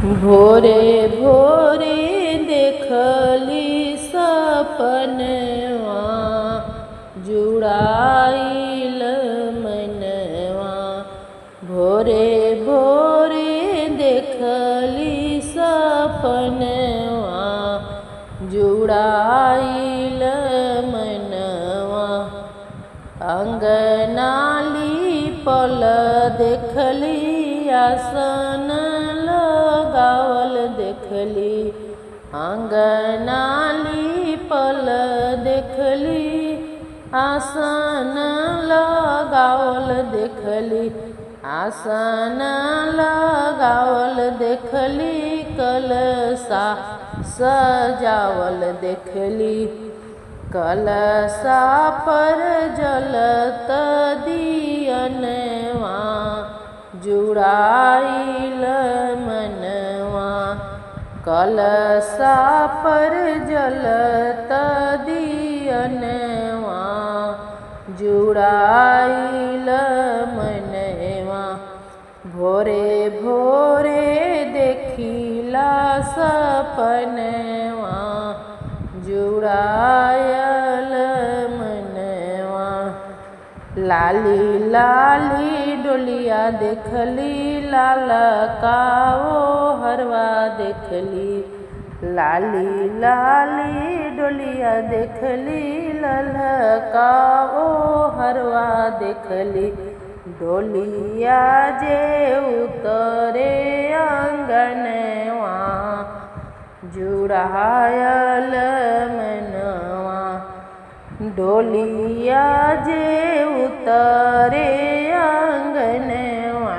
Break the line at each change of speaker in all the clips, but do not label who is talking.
भोरे भोरे देखली सपनवा, जुड़ाइल मनवा। भोरे भोरे देखली सपनवा, जुड़ाइल मनवा। अंगनाली पल देखली, आसन लगावल देखली। अंगनाली पल देखली, आसन लगावल देखली। आसन लगावल देखली, कलशा सजावल देखली। कलशा पर जलत दियनवा, जुड़ाइल मनवा। कलशा पर जलत दियनवा, जुड़ाइल मनवा। भोरे भोरे देखिला सपनवा, जुड़ायल मनवा। लाली लाली डोलिया देखली, लाल काओ हरवा देखली। लाली लाली डोलिया देखली, लाल काओ हरवा देखली। डोलिया जे उतरे अंगनवा, जुड़ायल मनवा। डोलिया जे उतरे अंगनवा,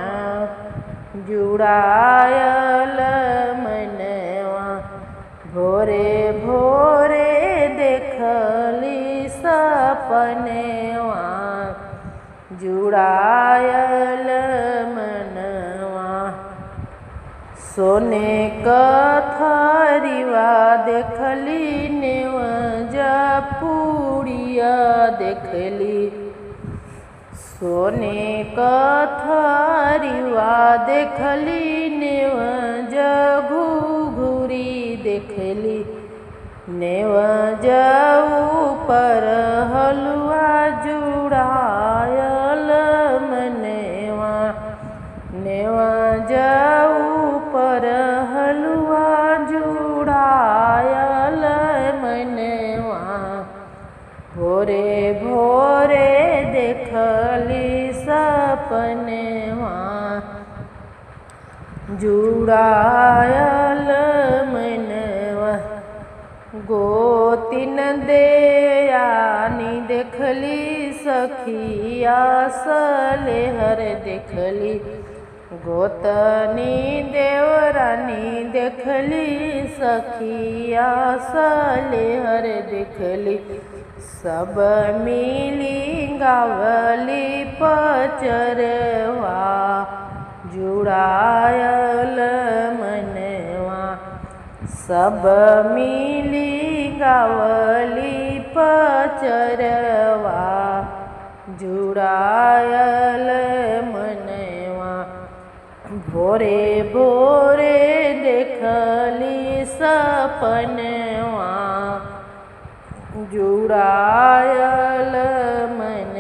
जुड़ायल मनवा। भोरे भोरे देखली सपनवा, जुड़ायल मनवा। सोने कथरिवा देखली, नेवज पुड़िया देखली। सोने कथरिवा देखली, नेवज घुघुरी देखली। नेवज ऊपर हलवा, जुड़ायल मनवा। नेवज ऊपर हलवा, जुड़ायल मनवा। भोरे भोरे देखली सपनवा, जुड़ायल मनवा। गोतिन देयानी देखली, सखिया सलेहर देखली। गोतनी देवरानी देखली, सखिया सलेहर देखली। सब मिली गावली पचरवा, जुड़ायल मनवा। सब मिली गावली पचरवा, जुड़ायल मनवा। भोरे भोरे देखली सपनवा, जुड़ायल मनवा।